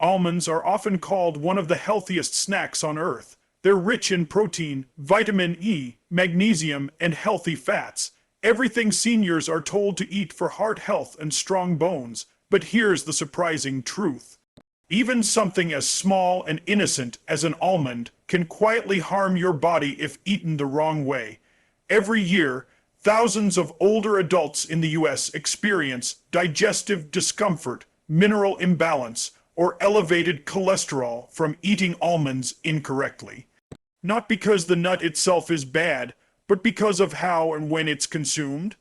Almonds are often called one of the healthiest snacks on earth. They're rich in protein, vitamin E, magnesium, and healthy fats. Everything seniors are told to eat for heart health and strong bones. But here's the surprising truth. Even something as small and innocent as an almond can quietly harm your body if eaten the wrong way. Every year, thousands of older adults in the US experience digestive discomfort, mineral imbalance, or elevated cholesterol from eating almonds incorrectly. Not because the nut itself is bad, but because of how and when it's consumed.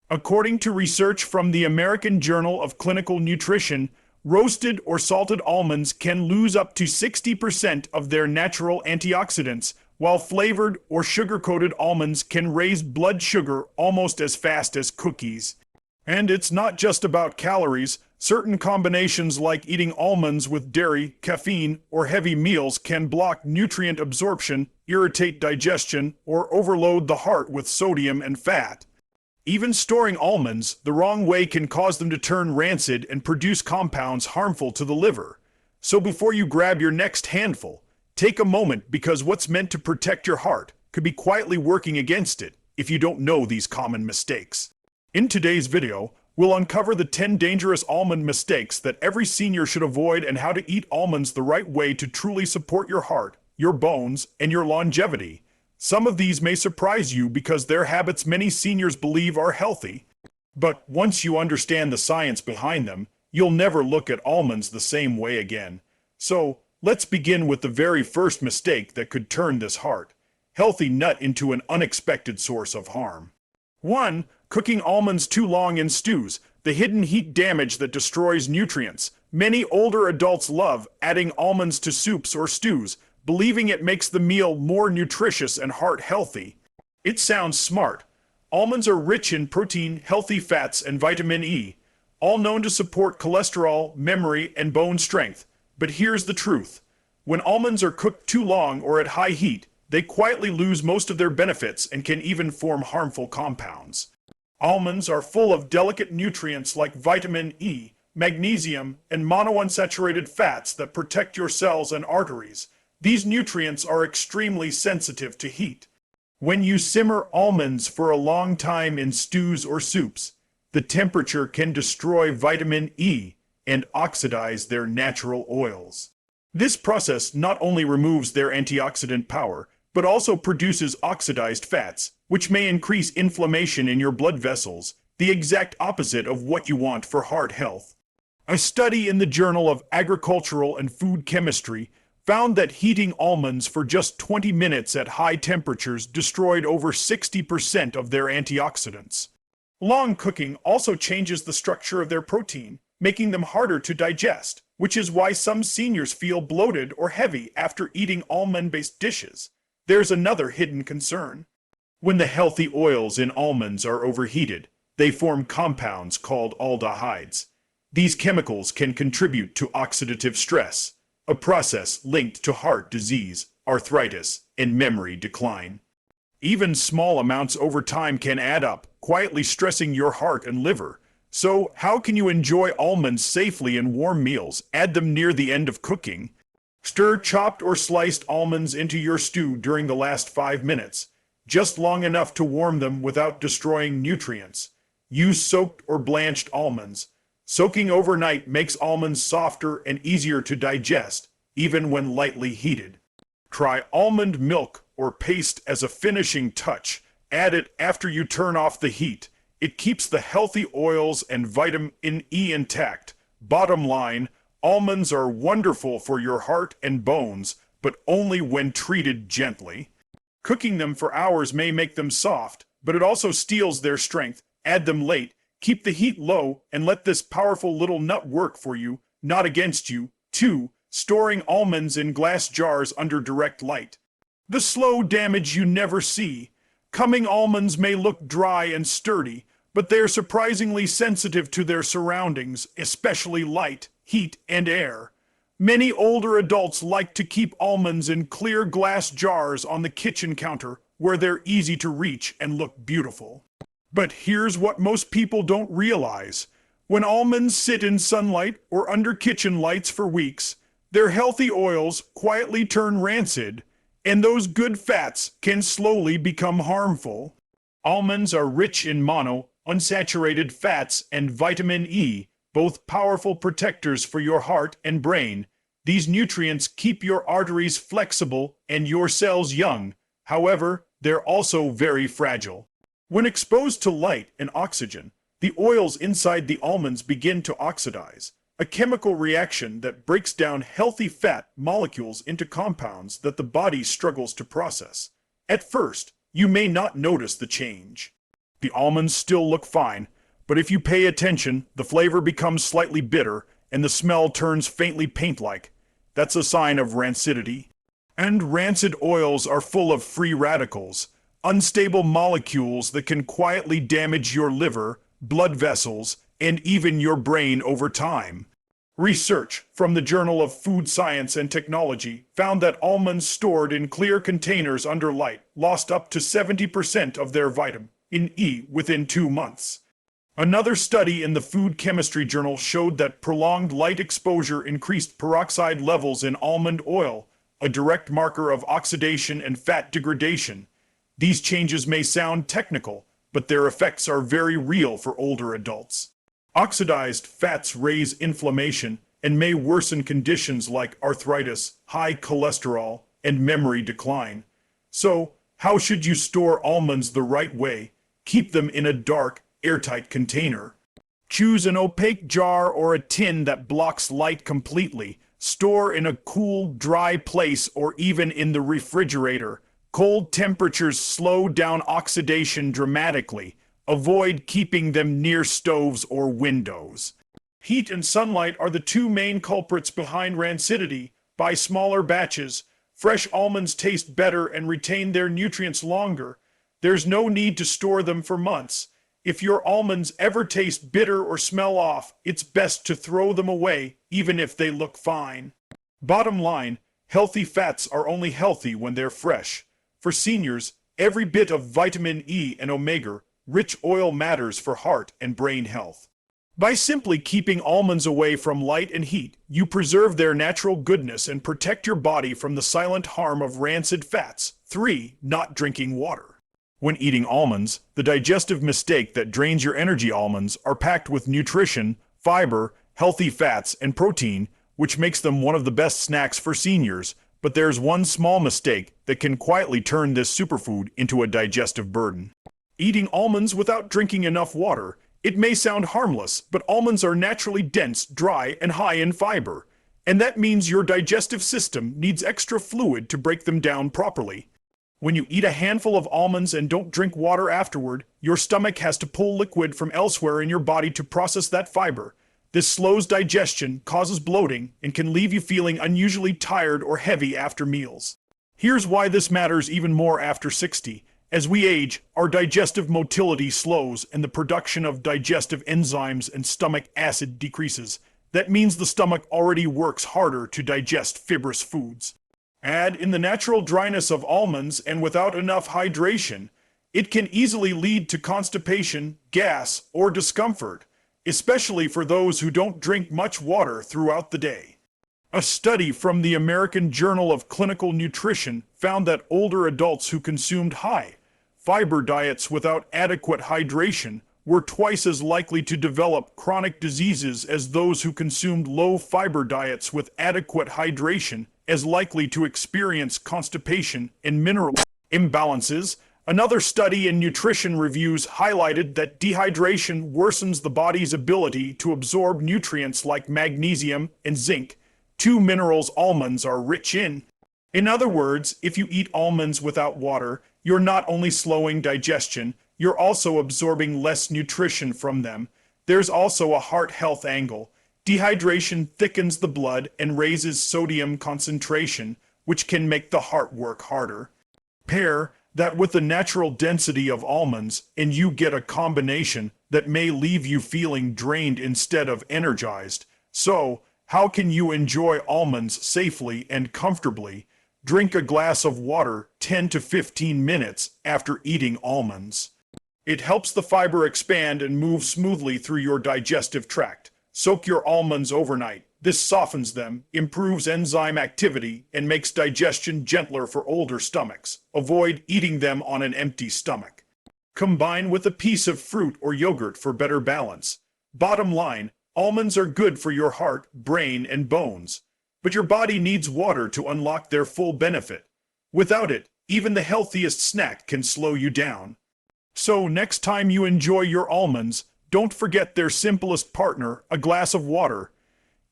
According to research from the American Journal of Clinical Nutrition, roasted or salted almonds can lose up to 60% of their natural antioxidants, while flavored or sugar-coated almonds can raise blood sugar almost as fast as cookies. And it's not just about calories. Certain combinations like eating almonds with dairy, caffeine, or heavy meals can block nutrient absorption, irritate digestion, or overload the heart with sodium and fat. Even storing almonds the wrong way can cause them to turn rancid and produce compounds harmful to the liver. So before you grab your next handful, take a moment, because what's meant to protect your heart could be quietly working against it if you don't know these common mistakes. In today's video, we'll uncover the 10 dangerous almond mistakes that every senior should avoid and how to eat almonds the right way to truly support your heart, your bones, and your longevity. Some of these may surprise you because they're habits many seniors believe are healthy. But once you understand the science behind them, you'll never look at almonds the same way again. So, let's begin with the very first mistake that could turn this healthy nut into an unexpected source of harm. 1. Cooking almonds too long in stews. The hidden heat damage that destroys nutrients. Many older adults love adding almonds to soups or stews, believing it makes the meal more nutritious and heart healthy. It sounds smart. Almonds are rich in protein, healthy fats, and vitamin E, all known to support cholesterol, memory, and bone strength. But here's the truth. When almonds are cooked too long or at high heat, they quietly lose most of their benefits and can even form harmful compounds. Almonds are full of delicate nutrients like vitamin E, magnesium, and monounsaturated fats that protect your cells and arteries. These nutrients are extremely sensitive to heat. When you simmer almonds for a long time in stews or soups, the temperature can destroy vitamin E and oxidize their natural oils. This process not only removes their antioxidant power, but also produces oxidized fats, which may increase inflammation in your blood vessels, the exact opposite of what you want for heart health. A study in the Journal of Agricultural and Food Chemistry found that heating almonds for just 20 minutes at high temperatures destroyed over 60% of their antioxidants. Long cooking also changes the structure of their protein, making them harder to digest, which is why some seniors feel bloated or heavy after eating almond-based dishes. There's another hidden concern. When the healthy oils in almonds are overheated, they form compounds called aldehydes. These chemicals can contribute to oxidative stress, a process linked to heart disease, arthritis, and memory decline. Even small amounts over time can add up, quietly stressing your heart and liver. So, how can you enjoy almonds safely in warm meals? Add them near the end of cooking. Stir chopped or sliced almonds into your stew during the last 5 minutes, just long enough to warm them without destroying nutrients. Use soaked or blanched almonds. Soaking overnight makes almonds softer and easier to digest, even when lightly heated. Try almond milk or paste as a finishing touch. Add it after you turn off the heat. It keeps the healthy oils and vitamin E intact. Bottom line, almonds are wonderful for your heart and bones, but only when treated gently. Cooking them for hours may make them soft, but it also steals their strength. Add them late. Keep the heat low and let this powerful little nut work for you, not against you. 2. Storing almonds in glass jars under direct light. The slow damage you never see. Coming almonds may look dry and sturdy, but they're surprisingly sensitive to their surroundings, especially light, heat, and air. Many older adults like to keep almonds in clear glass jars on the kitchen counter, where they're easy to reach and look beautiful. But here's what most people don't realize. When almonds sit in sunlight or under kitchen lights for weeks, Their healthy oils quietly turn rancid, and those good fats can slowly become harmful. Almonds are rich in unsaturated fats and vitamin E, both powerful protectors for your heart and brain. These nutrients keep your arteries flexible and your cells young. However, they're also very fragile. When exposed to light and oxygen, the oils inside the almonds begin to oxidize, a chemical reaction that breaks down healthy fat molecules into compounds that the body struggles to process. At first, you may not notice the change. The almonds still look fine, but if you pay attention, the flavor becomes slightly bitter and the smell turns faintly paint-like. That's a sign of rancidity. And rancid oils are full of free radicals, unstable molecules that can quietly damage your liver, blood vessels, and even your brain over time. Research from the Journal of Food Science and Technology found that almonds stored in clear containers under light lost up to 70% of their vitamin E within 2 months. Another study in the Food Chemistry Journal showed that prolonged light exposure increased peroxide levels in almond oil, a direct marker of oxidation and fat degradation. These changes may sound technical, but their effects are very real for older adults. Oxidized fats raise inflammation and may worsen conditions like arthritis, high cholesterol, and memory decline. So, how should you store almonds the right way? Keep them in a dark, airtight container. Choose an opaque jar or a tin that blocks light completely. Store in a cool, dry place or even in the refrigerator. Cold temperatures slow down oxidation dramatically. Avoid keeping them near stoves or windows. Heat and sunlight are the two main culprits behind rancidity. Buy smaller batches. Fresh almonds taste better and retain their nutrients longer. There's no need to store them for months. If your almonds ever taste bitter or smell off, it's best to throw them away, even if they look fine. Bottom line, healthy fats are only healthy when they're fresh. For seniors, every bit of vitamin E and omega-rich oil matters for heart and brain health. By simply keeping almonds away from light and heat, you preserve their natural goodness and protect your body from the silent harm of rancid fats. 3. Not drinking water. When eating almonds, the digestive mistake that drains your energy. Almonds are packed with nutrition, fiber, healthy fats, and protein, which makes them one of the best snacks for seniors. But there's one small mistake that can quietly turn this superfood into a digestive burden. Eating almonds without drinking enough water. It may sound harmless, but almonds are naturally dense, dry, and high in fiber. And that means your digestive system needs extra fluid to break them down properly. When you eat a handful of almonds and don't drink water afterward, your stomach has to pull liquid from elsewhere in your body to process that fiber. This slows digestion, causes bloating, and can leave you feeling unusually tired or heavy after meals. Here's why this matters even more after 60. As we age, our digestive motility slows and the production of digestive enzymes and stomach acid decreases. That means the stomach already works harder to digest fibrous foods. Add in the natural dryness of almonds and without enough hydration, it can easily lead to constipation, gas, or discomfort, especially for those who don't drink much water throughout the day. A study from the American Journal of Clinical Nutrition found that older adults who consumed high fiber diets without adequate hydration were twice as likely to develop chronic diseases as those who consumed low fiber diets with adequate hydration, as likely to experience constipation and mineral imbalances. Another study in nutrition reviews highlighted that dehydration worsens the body's ability to absorb nutrients like magnesium and zinc, two minerals almonds are rich in. In other words, if you eat almonds without water, you're not only slowing digestion, you're also absorbing less nutrition from them. There's also a heart health angle. Dehydration thickens the blood and raises sodium concentration, which can make the heart work harder. Pair that with the natural density of almonds, and you get a combination that may leave you feeling drained instead of energized. So, how can you enjoy almonds safely and comfortably? Drink a glass of water 10 to 15 minutes after eating almonds. It helps the fiber expand and move smoothly through your digestive tract. Soak your almonds overnight, This softens them, improves enzyme activity, and makes digestion gentler for older stomachs. Avoid eating them on an empty stomach. Combine with a piece of fruit or yogurt for better balance. Bottom line, almonds are good for your heart, brain, and bones. But your body needs water to unlock their full benefit. Without it, even the healthiest snack can slow you down. So next time you enjoy your almonds, don't forget their simplest partner, a glass of water.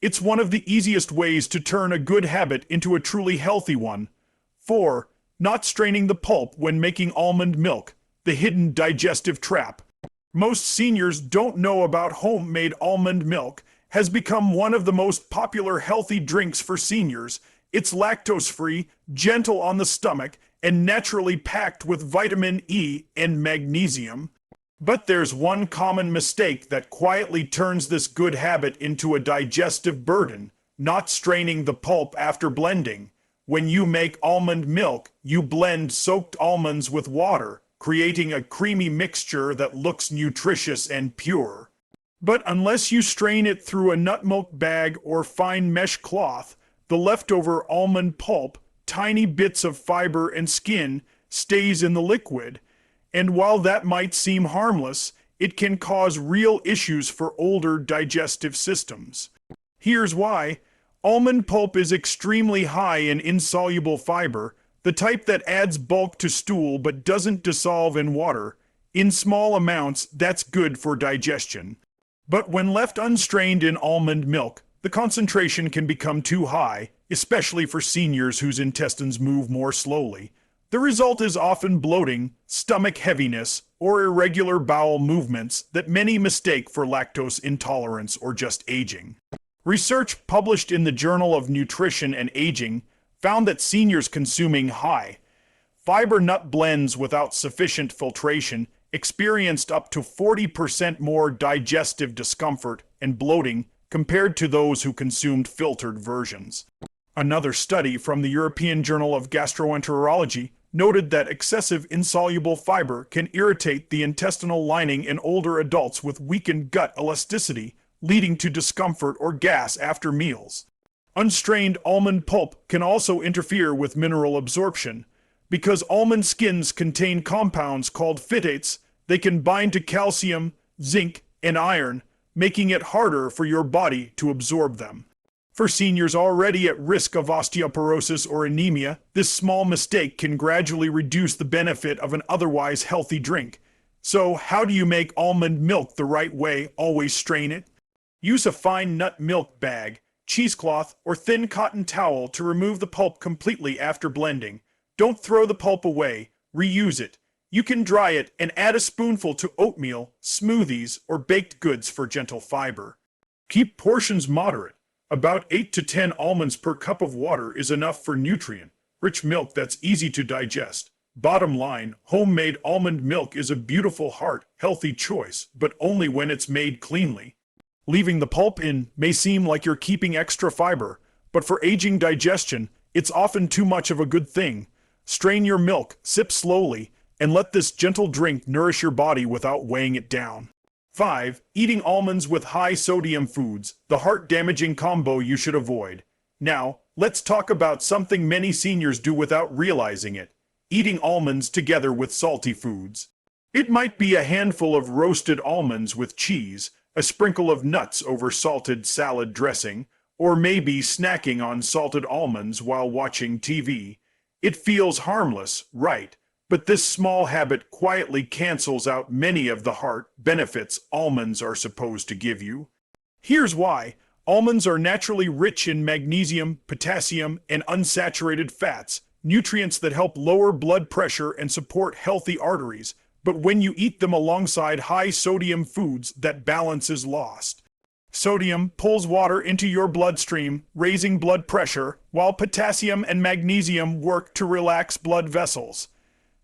It's one of the easiest ways to turn a good habit into a truly healthy one. 4. Not straining the pulp when making almond milk, the hidden digestive trap. Most seniors don't know about homemade almond milk has become one of the most popular healthy drinks for seniors. It's lactose-free, gentle on the stomach, and naturally packed with vitamin E and magnesium. But there's one common mistake that quietly turns this good habit into a digestive burden: not straining the pulp after blending. When you make almond milk, you blend soaked almonds with water, creating a creamy mixture that looks nutritious and pure. But unless you strain it through a nut milk bag or fine mesh cloth, the leftover almond pulp, tiny bits of fiber and skin, stays in the liquid. And while that might seem harmless, it can cause real issues for older digestive systems. Here's why. Almond pulp is extremely high in insoluble fiber, the type that adds bulk to stool but doesn't dissolve in water. In small amounts, that's good for digestion. But when left unstrained in almond milk, the concentration can become too high, especially for seniors whose intestines move more slowly. The result is often bloating, stomach heaviness, or irregular bowel movements that many mistake for lactose intolerance or just aging. Research published in the Journal of Nutrition and Aging found that seniors consuming high fiber nut blends without sufficient filtration experienced up to 40% more digestive discomfort and bloating compared to those who consumed filtered versions. Another study from the European Journal of Gastroenterology noted that excessive insoluble fiber can irritate the intestinal lining in older adults with weakened gut elasticity, leading to discomfort or gas after meals. Unstrained almond pulp can also interfere with mineral absorption. Because almond skins contain compounds called phytates, they can bind to calcium, zinc, and iron, making it harder for your body to absorb them. For seniors already at risk of osteoporosis or anemia, this small mistake can gradually reduce the benefit of an otherwise healthy drink. So, how do you make almond milk the right way? Always strain it. Use a fine nut milk bag, cheesecloth, or thin cotton towel to remove the pulp completely after blending. Don't throw the pulp away, reuse it. You can dry it and add a spoonful to oatmeal, smoothies, or baked goods for gentle fiber. Keep portions moderate. About 8 to 10 almonds per cup of water is enough for nutrient-rich milk that's easy to digest. Bottom line, homemade almond milk is a beautiful healthy choice, but only when it's made cleanly. Leaving the pulp in may seem like you're keeping extra fiber, but for aging digestion, it's often too much of a good thing. Strain your milk, sip slowly, and let this gentle drink nourish your body without weighing it down. 5. Eating almonds with high sodium foods, the heart-damaging combo you should avoid. Now, let's talk about something many seniors do without realizing it: eating almonds together with salty foods. It might be a handful of roasted almonds with cheese, a sprinkle of nuts over salted salad dressing, or maybe snacking on salted almonds while watching TV. It feels harmless, right? But this small habit quietly cancels out many of the heart benefits almonds are supposed to give you. Here's why. Almonds are naturally rich in magnesium, potassium, and unsaturated fats, nutrients that help lower blood pressure and support healthy arteries. But when you eat them alongside high-sodium foods, that balance is lost. Sodium pulls water into your bloodstream, raising blood pressure, while potassium and magnesium work to relax blood vessels.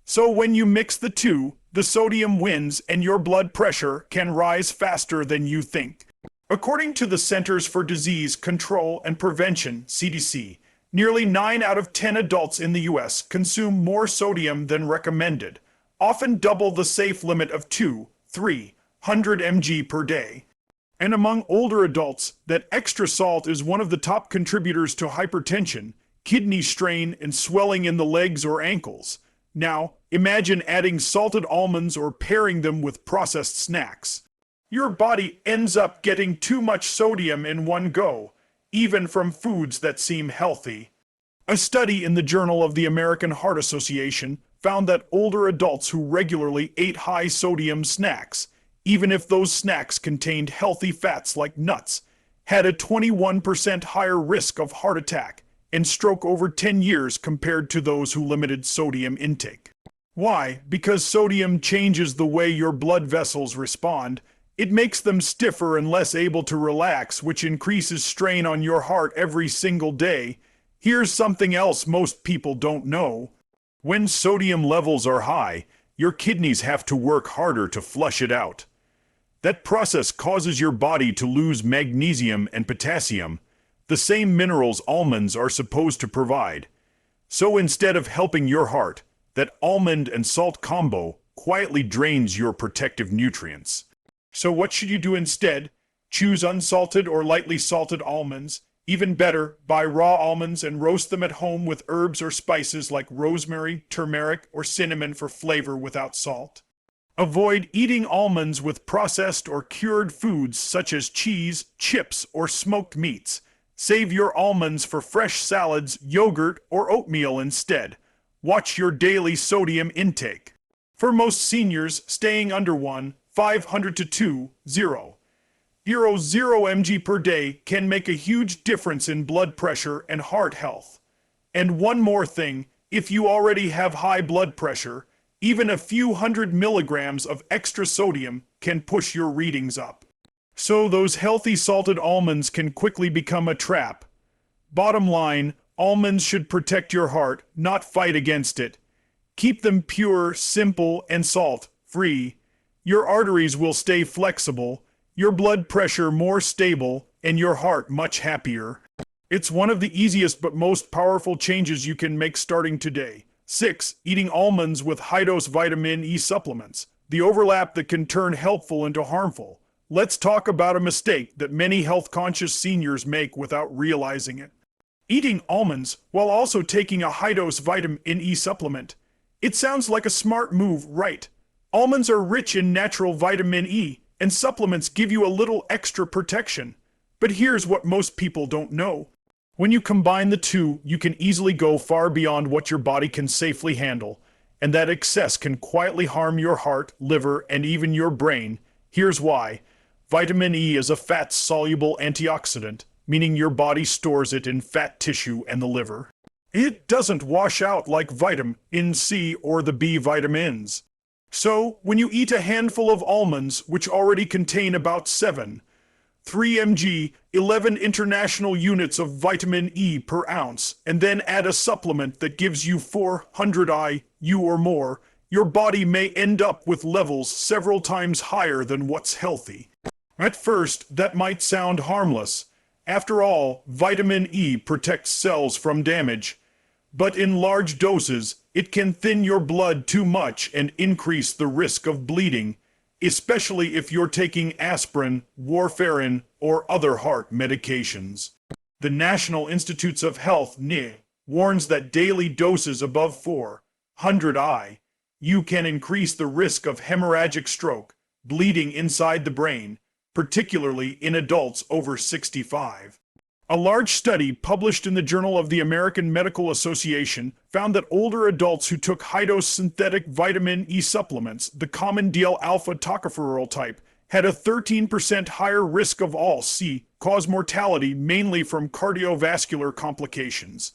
So when you mix the two, the sodium wins and your blood pressure can rise faster than you think. According to the Centers for Disease Control and Prevention, CDC, nearly 9 out of 10 adults in the U.S. consume more sodium than recommended, often double the safe limit of 200–300 mg per day. And among older adults, that extra salt is one of the top contributors to hypertension, kidney strain, and swelling in the legs or ankles. Now, imagine adding salted almonds or pairing them with processed snacks. Your body ends up getting too much sodium in one go, even from foods that seem healthy. A study in the Journal of the American Heart Association found that older adults who regularly ate high-sodium snacks, even if those snacks contained healthy fats like nuts, had a 21% higher risk of heart attack and stroke over 10 years compared to those who limited sodium intake. Why? Because sodium changes the way your blood vessels respond. It makes them stiffer and less able to relax, which increases strain on your heart every single day. Here's something else most people don't know. When sodium levels are high, your kidneys have to work harder to flush it out. That process causes your body to lose magnesium and potassium, the same minerals almonds are supposed to provide. So instead of helping your heart, that almond and salt combo quietly drains your protective nutrients. So what should you do instead? Choose unsalted or lightly salted almonds. Even better, buy raw almonds and roast them at home with herbs or spices like rosemary, turmeric, or cinnamon for flavor without salt. Avoid eating almonds with processed or cured foods such as cheese, chips, or smoked meats. Save your almonds for fresh salads, yogurt, or oatmeal instead. Watch your daily sodium intake. For most seniors, staying under 500 to 0 mg per day can make a huge difference in blood pressure and heart health. And one more thing, if you already have high blood pressure, even a few hundred milligrams of extra sodium can push your readings up. So those healthy salted almonds can quickly become a trap. Bottom line, almonds should protect your heart, not fight against it. Keep them pure, simple, and salt-free. Your arteries will stay flexible, your blood pressure more stable, and your heart much happier. It's one of the easiest but most powerful changes you can make starting today. 6. Eating almonds with high-dose vitamin E supplements. The overlap that can turn helpful into harmful. Let's talk about a mistake that many health-conscious seniors make without realizing it. Eating almonds while also taking a high-dose vitamin E supplement. It sounds like a smart move, right? Almonds are rich in natural vitamin E, and supplements give you a little extra protection. But here's what most people don't know. When you combine the two, you can easily go far beyond what your body can safely handle, and that excess can quietly harm your heart, liver, and even your brain. Here's why. Vitamin E is a fat-soluble antioxidant, meaning your body stores it in fat tissue and the liver. It doesn't wash out like vitamin C or the B vitamins. So, when you eat a handful of almonds, which already contain about 3 mg, 11 international units of vitamin E per ounce, and then add a supplement that gives you 400 IU or more, your body may end up with levels several times higher than what's healthy. At first, that might sound harmless. After all, vitamin E protects cells from damage. But in large doses, it can thin your blood too much and increase the risk of bleeding, especially if you're taking aspirin, warfarin, or other heart medications. The National Institutes of Health (NIH) warns that daily doses above 400 IU can increase the risk of hemorrhagic stroke, bleeding inside the brain, particularly in adults over 65. A large study published in the Journal of the American Medical Association found that older adults who took high-dose synthetic vitamin E supplements, the common D-alpha tocopherol type, had a 13% higher risk of all-cause mortality, mainly from cardiovascular complications.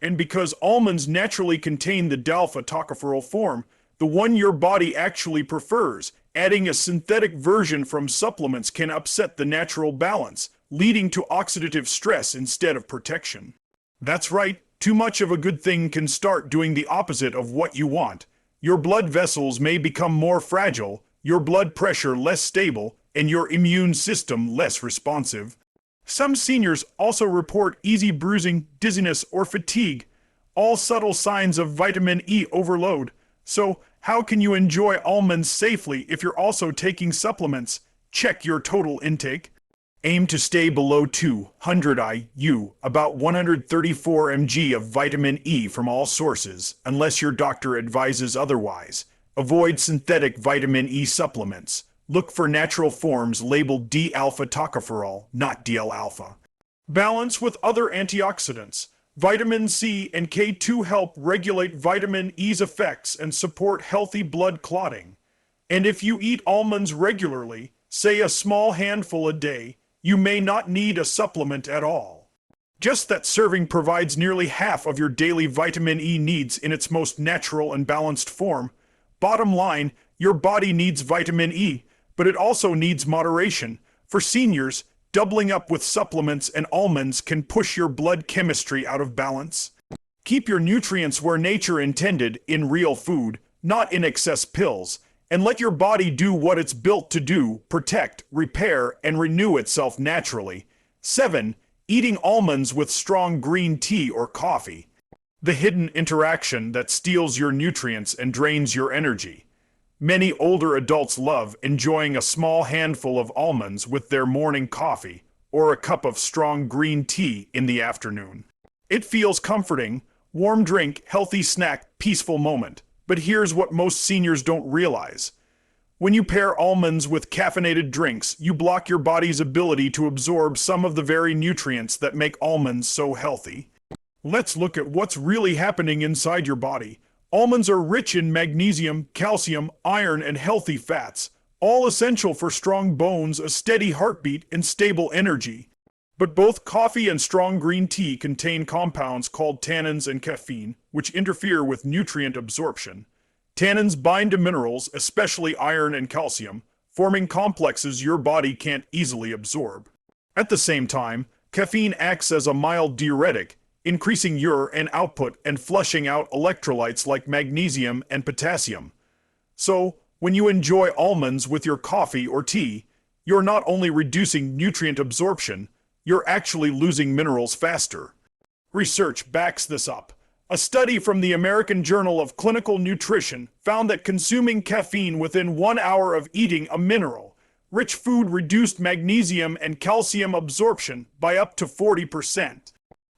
And because almonds naturally contain the D-alpha tocopherol form, the one your body actually prefers, adding a synthetic version from supplements can upset the natural balance, leading to oxidative stress instead of protection. That's right, too much of a good thing can start doing the opposite of what you want. Your blood vessels may become more fragile, your blood pressure less stable, and your immune system less responsive. Some seniors also report easy bruising, dizziness, or fatigue, all subtle signs of vitamin E overload. So, how can you enjoy almonds safely if you're also taking supplements? Check your total intake. Aim to stay below 200 IU, about 134 mg of vitamin E from all sources, unless your doctor advises otherwise. Avoid synthetic vitamin E supplements. Look for natural forms labeled D-alpha tocopherol, not DL-alpha. Balance with other antioxidants. Vitamin C and K2 help regulate vitamin E's effects and support healthy blood clotting. And if you eat almonds regularly, say a small handful a day, you may not need a supplement at all. Just that serving provides nearly half of your daily vitamin E needs in its most natural and balanced form. Bottom line, your body needs vitamin E, but it also needs moderation. For seniors, doubling up with supplements and almonds can push your blood chemistry out of balance. Keep your nutrients where nature intended, in real food, not in excess pills, and let your body do what it's built to do: protect, repair, and renew itself naturally. 7. Eating almonds with strong green tea or coffee. The hidden interaction that steals your nutrients and drains your energy. Many older adults love enjoying a small handful of almonds with their morning coffee or a cup of strong green tea in the afternoon. It feels comforting, warm drink, healthy snack, peaceful moment. But here's what most seniors don't realize. When you pair almonds with caffeinated drinks, you block your body's ability to absorb some of the very nutrients that make almonds so healthy. Let's look at what's really happening inside your body. Almonds are rich in magnesium, calcium, iron, and healthy fats, all essential for strong bones, a steady heartbeat, and stable energy. But both coffee and strong green tea contain compounds called tannins and caffeine, which interfere with nutrient absorption. Tannins bind to minerals, especially iron and calcium, forming complexes your body can't easily absorb. At the same time, caffeine acts as a mild diuretic, increasing urine output and flushing out electrolytes like magnesium and potassium. So, when you enjoy almonds with your coffee or tea, you're not only reducing nutrient absorption, you're actually losing minerals faster. Research backs this up. A study from the American Journal of Clinical Nutrition found that consuming caffeine within 1 hour of eating a mineral-rich food reduced magnesium and calcium absorption by up to 40%.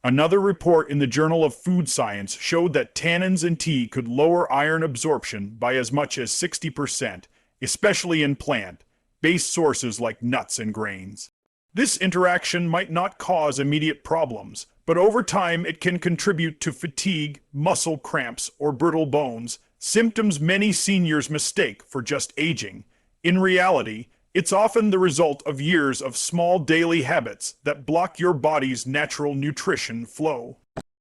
Another report in the Journal of Food Science showed that tannins in tea could lower iron absorption by as much as 60%, especially in plant-based sources like nuts and grains. This interaction might not cause immediate problems, but over time it can contribute to fatigue, muscle cramps, or brittle bones, symptoms many seniors mistake for just aging. In reality, it's often the result of years of small daily habits that block your body's natural nutrition flow.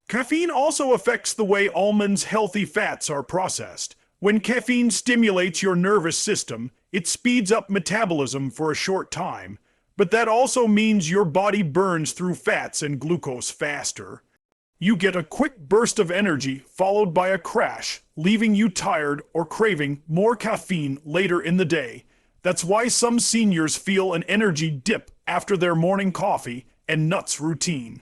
Caffeine also affects the way almonds' healthy fats are processed. When caffeine stimulates your nervous system, it speeds up metabolism for a short time, but that also means your body burns through fats and glucose faster. You get a quick burst of energy followed by a crash, leaving you tired or craving more caffeine later in the day. That's why some seniors feel an energy dip after their morning coffee and nuts routine.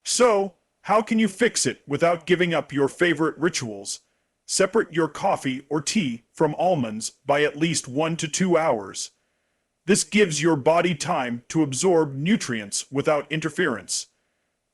So, how can you fix it without giving up your favorite rituals? Separate your coffee or tea from almonds by at least 1 to 2 hours. This gives your body time to absorb nutrients without interference.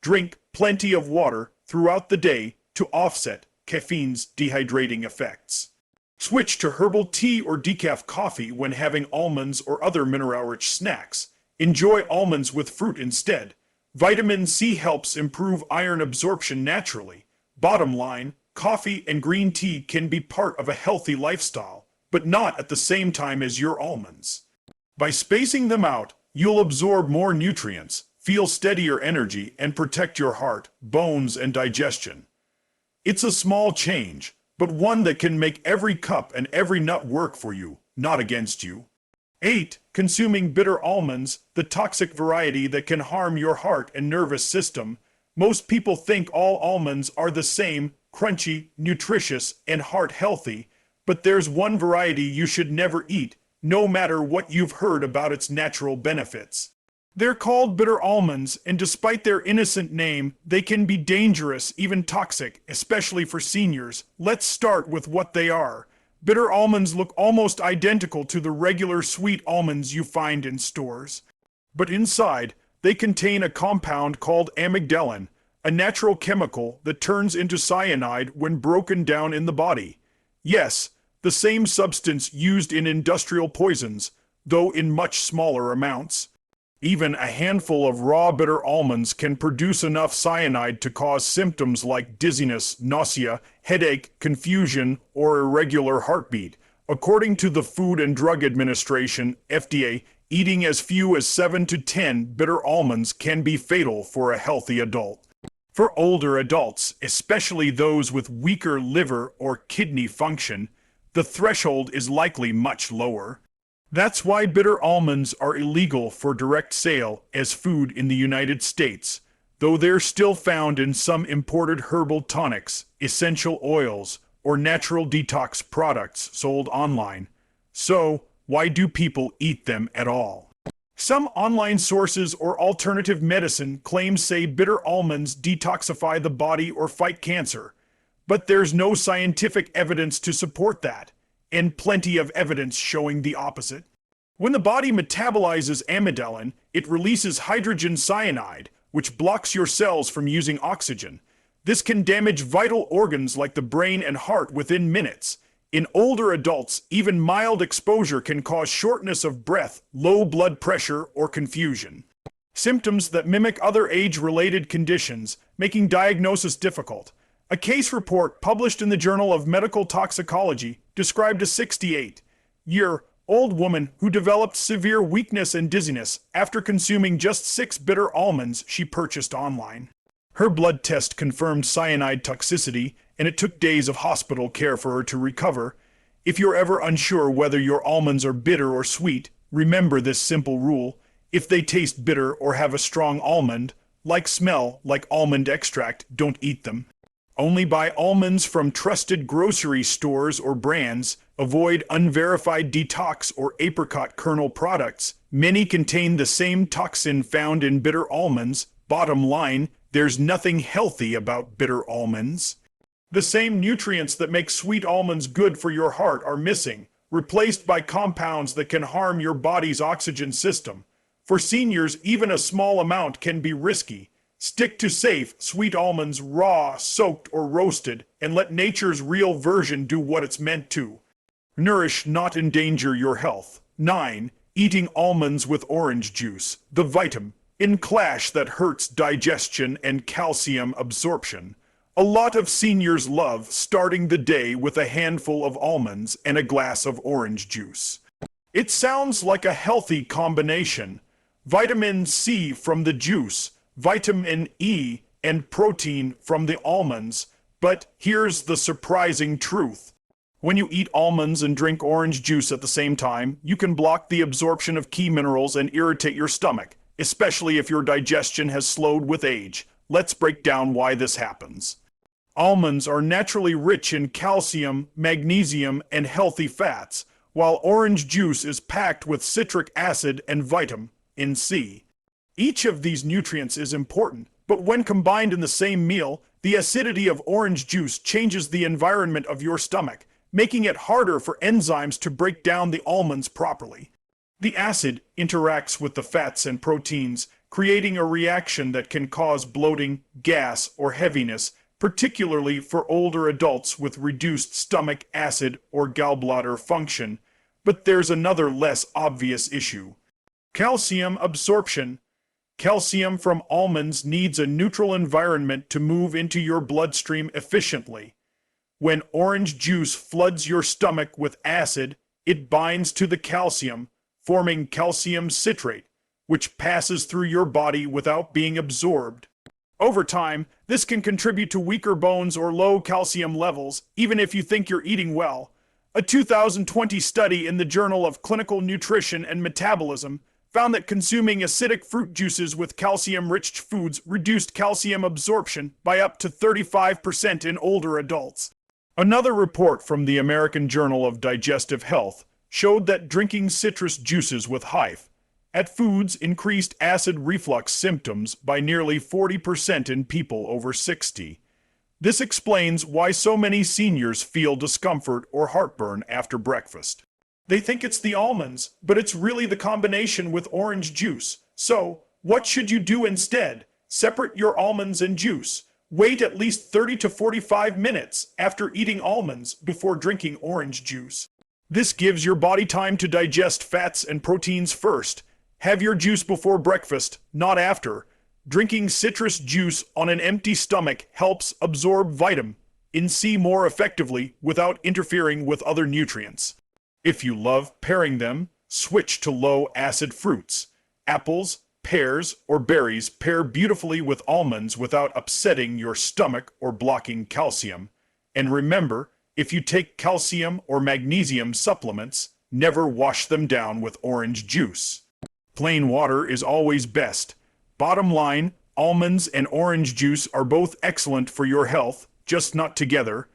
Drink plenty of water throughout the day to offset caffeine's dehydrating effects. Switch to herbal tea or decaf coffee when having almonds or other mineral-rich snacks. Enjoy almonds with fruit instead. Vitamin C helps improve iron absorption naturally. Bottom line, coffee and green tea can be part of a healthy lifestyle, but not at the same time as your almonds. By spacing them out, you'll absorb more nutrients, feel steadier energy, and protect your heart, bones, and digestion. It's a small change, but one that can make every cup and every nut work for you, not against you. 8. Consuming bitter almonds, the toxic variety that can harm your heart and nervous system. Most people think all almonds are the same, crunchy, nutritious, and heart healthy, but there's one variety you should never eat, no matter what you've heard about its natural benefits. They're called bitter almonds, and despite their innocent name, they can be dangerous, even toxic, especially for seniors. Let's start with what they are. Bitter almonds look almost identical to the regular sweet almonds you find in stores. But inside, they contain a compound called amygdalin, a natural chemical that turns into cyanide when broken down in the body. Yes, the same substance used in industrial poisons, though in much smaller amounts. Even a handful of raw bitter almonds can produce enough cyanide to cause symptoms like dizziness, nausea, headache, confusion, or irregular heartbeat. According to the Food and Drug Administration, FDA, eating as few as 7 to 10 bitter almonds can be fatal for a healthy adult. For older adults, especially those with weaker liver or kidney function, the threshold is likely much lower. That's why bitter almonds are illegal for direct sale as food in the United States, though they're still found in some imported herbal tonics, essential oils, or natural detox products sold online. So, why do people eat them at all? Some online sources or alternative medicine claims say bitter almonds detoxify the body or fight cancer, but there's no scientific evidence to support that, and plenty of evidence showing the opposite. When the body metabolizes amygdalin, it releases hydrogen cyanide, which blocks your cells from using oxygen. This can damage vital organs like the brain and heart within minutes. In older adults, even mild exposure can cause shortness of breath, low blood pressure, or confusion. Symptoms that mimic other age-related conditions, making diagnosis difficult. A case report published in the Journal of Medical Toxicology described a 68-year-old woman who developed severe weakness and dizziness after consuming just 6 bitter almonds she purchased online. Her blood test confirmed cyanide toxicity, and it took days of hospital care for her to recover. If you're ever unsure whether your almonds are bitter or sweet, remember this simple rule. If they taste bitter or have a strong smell like almond extract, don't eat them. Only buy almonds from trusted grocery stores or brands. Avoid unverified detox or apricot kernel products. Many contain the same toxin found in bitter almonds. Bottom line, there's nothing healthy about bitter almonds. The same nutrients that make sweet almonds good for your heart are missing, replaced by compounds that can harm your body's oxygen system. For seniors, even a small amount can be risky. Stick to safe, sweet almonds raw, soaked, or roasted, and let nature's real version do what it's meant to. Nourish, not endanger your health. 9. Eating almonds with orange juice, the vitamin in clash that hurts digestion and calcium absorption. A lot of seniors love starting the day with a handful of almonds and a glass of orange juice. It sounds like a healthy combination. Vitamin C from the juice, vitamin E, and protein from the almonds. But here's the surprising truth. When you eat almonds and drink orange juice at the same time, you can block the absorption of key minerals and irritate your stomach, especially if your digestion has slowed with age. Let's break down why this happens. Almonds are naturally rich in calcium, magnesium, and healthy fats, while orange juice is packed with citric acid and vitamin C. Each of these nutrients is important, but when combined in the same meal, the acidity of orange juice changes the environment of your stomach, making it harder for enzymes to break down the almonds properly. The acid interacts with the fats and proteins, creating a reaction that can cause bloating, gas, or heaviness, particularly for older adults with reduced stomach acid or gallbladder function. But there's another less obvious issue. Calcium absorption. Calcium from almonds needs a neutral environment to move into your bloodstream efficiently. When orange juice floods your stomach with acid, it binds to the calcium, forming calcium citrate, which passes through your body without being absorbed. Over time, this can contribute to weaker bones or low calcium levels, even if you think you're eating well. A 2020 study in the Journal of Clinical Nutrition and Metabolism found that consuming acidic fruit juices with calcium-rich foods reduced calcium absorption by up to 35% in older adults. Another report from the American Journal of Digestive Health showed that drinking citrus juices with high-fat foods increased acid reflux symptoms by nearly 40% in people over 60. This explains why so many seniors feel discomfort or heartburn after breakfast. They think it's the almonds, but it's really the combination with orange juice. So, what should you do instead? Separate your almonds and juice. Wait at least 30 to 45 minutes after eating almonds before drinking orange juice. This gives your body time to digest fats and proteins first. Have your juice before breakfast, not after. Drinking citrus juice on an empty stomach helps absorb vitamin C more effectively without interfering with other nutrients. If you love pairing them, switch to low-acid fruits. Apples, pears, or berries pair beautifully with almonds without upsetting your stomach or blocking calcium. And remember, if you take calcium or magnesium supplements, never wash them down with orange juice. Plain water is always best. Bottom line, almonds and orange juice are both excellent for your health, just not together.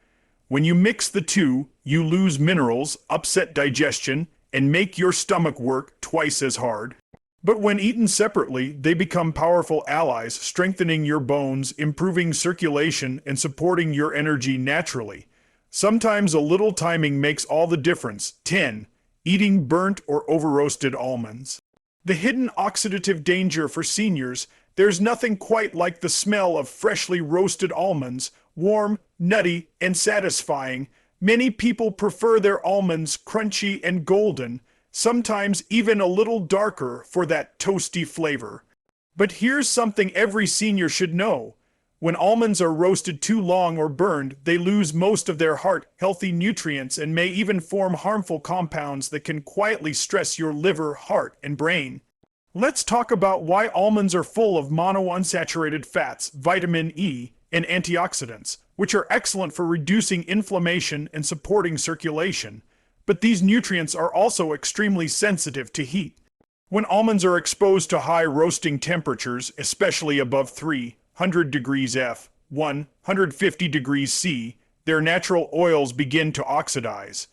When you mix the two, you lose minerals, upset digestion, and make your stomach work twice as hard. But when eaten separately, they become powerful allies, strengthening your bones, improving circulation, and supporting your energy naturally. Sometimes a little timing makes all the difference. 10. Eating burnt or over-roasted almonds. The hidden oxidative danger for seniors: there's nothing quite like the smell of freshly roasted almonds, warm, nutty, and satisfying. Many people prefer their almonds crunchy and golden, sometimes even a little darker for that toasty flavor. But here's something every senior should know. When almonds are roasted too long or burned, they lose most of their heart-healthy nutrients and may even form harmful compounds that can quietly stress your liver, heart, and brain. Let's talk about why almonds are full of monounsaturated fats, vitamin E, and antioxidants, which are excellent for reducing inflammation and supporting circulation. But these nutrients are also extremely sensitive to heat. When almonds are exposed to high roasting temperatures, especially above 300 degrees F, 150 degrees C, their natural oils begin to oxidize.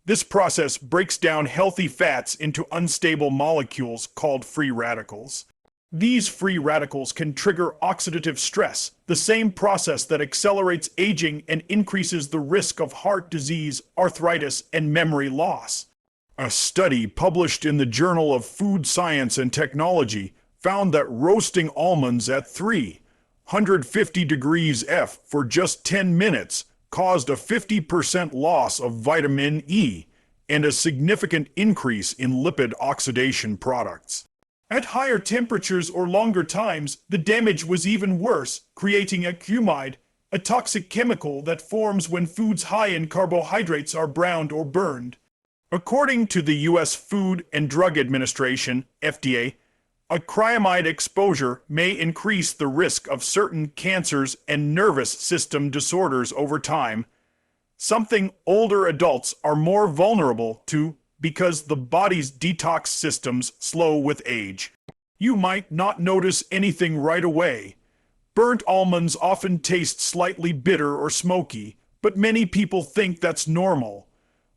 This process breaks down healthy fats into unstable molecules called free radicals. These free radicals can trigger oxidative stress, the same process that accelerates aging and increases the risk of heart disease, arthritis, and memory loss. A study published in the Journal of Food Science and Technology found that roasting almonds at 350 degrees F for just 10 minutes caused a 50% loss of vitamin E and a significant increase in lipid oxidation products. At higher temperatures or longer times, the damage was even worse, creating acumide, a toxic chemical that forms when foods high in carbohydrates are browned or burned. According to the U.S. Food and Drug Administration, FDA, acrylamide exposure may increase the risk of certain cancers and nervous system disorders over time, something older adults are more vulnerable to because the body's detox systems slow with age. You might not notice anything right away. Burnt almonds often taste slightly bitter or smoky, but many people think that's normal.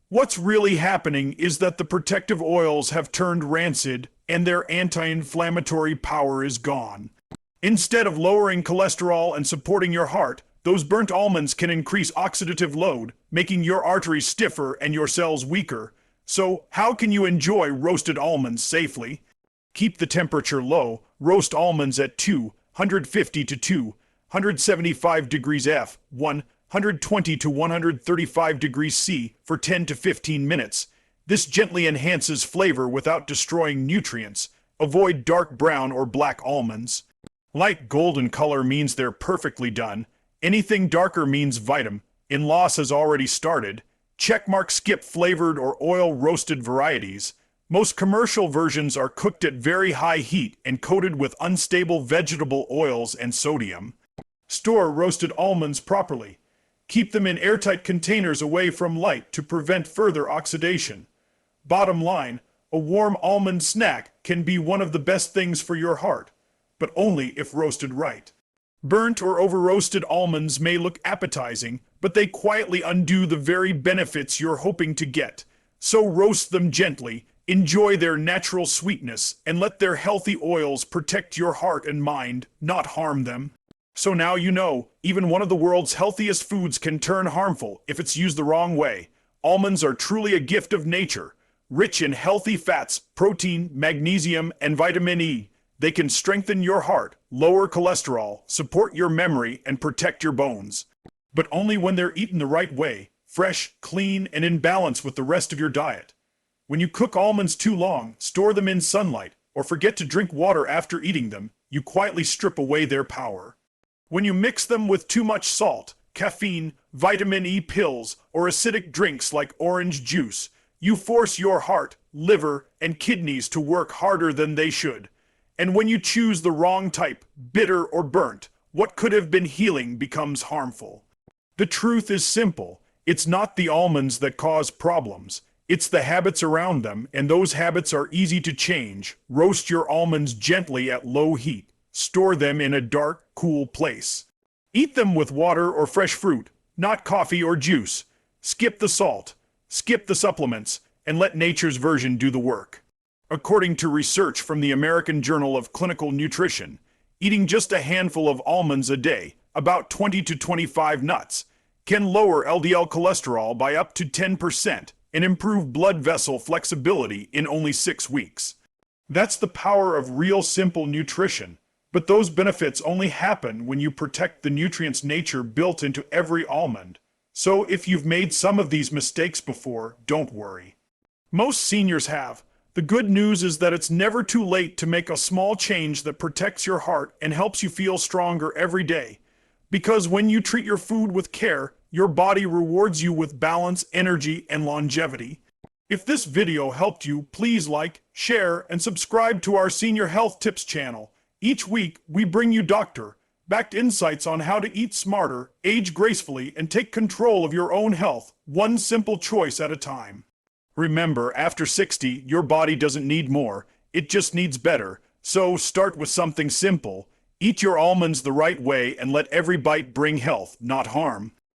What's really happening is that the protective oils have turned rancid and their anti-inflammatory power is gone. Instead of lowering cholesterol and supporting your heart, those burnt almonds can increase oxidative load, making your arteries stiffer and your cells weaker. So, how can you enjoy roasted almonds safely? Keep the temperature low. Roast almonds at 250 to 275 degrees F, 120 to 135 degrees C for 10 to 15 minutes. This gently enhances flavor without destroying nutrients. Avoid dark brown or black almonds. Light golden color means they're perfectly done. Anything darker means vitamin in loss has already started. Checkmark skip flavored or oil roasted varieties. Most commercial versions are cooked at very high heat and coated with unstable vegetable oils and sodium. Store roasted almonds properly. Keep them in airtight containers away from light to prevent further oxidation. Bottom line, a warm almond snack can be one of the best things for your heart, but only if roasted right. Burnt or over-roasted almonds may look appetizing, but they quietly undo the very benefits you're hoping to get. So roast them gently, enjoy their natural sweetness, and let their healthy oils protect your heart and mind, not harm them. So now you know, even one of the world's healthiest foods can turn harmful if it's used the wrong way. Almonds are truly a gift of nature, rich in healthy fats, protein, magnesium, and vitamin E. They can strengthen your heart, lower cholesterol, support your memory, and protect your bones. But only when they're eaten the right way, fresh, clean, and in balance with the rest of your diet. When you cook almonds too long, store them in sunlight, or forget to drink water after eating them, you quietly strip away their power. When you mix them with too much salt, caffeine, vitamin E pills, or acidic drinks like orange juice, you force your heart, liver, and kidneys to work harder than they should. And when you choose the wrong type, bitter or burnt, what could have been healing becomes harmful. The truth is simple. It's not the almonds that cause problems. It's the habits around them, and those habits are easy to change. Roast your almonds gently at low heat. Store them in a dark, cool place. Eat them with water or fresh fruit, not coffee or juice. Skip the salt, skip the supplements, and let nature's version do the work. According to research from the American Journal of Clinical Nutrition, eating just a handful of almonds a day, about 20 to 25 nuts, can lower LDL cholesterol by up to 10% and improve blood vessel flexibility in only 6 weeks. That's the power of real simple nutrition. But those benefits only happen when you protect the nutrients nature built into every almond. So if you've made some of these mistakes before, don't worry. Most seniors have. The good news is that it's never too late to make a small change that protects your heart and helps you feel stronger every day. Because when you treat your food with care, your body rewards you with balance, energy, and longevity. If this video helped you, please like, share, and subscribe to our Senior Health Tips channel. Each week, we bring you doctor-backed insights on how to eat smarter, age gracefully, and take control of your own health, one simple choice at a time. Remember, after 60, your body doesn't need more, it just needs better. So start with something simple. Eat your almonds the right way and let every bite bring health, not harm.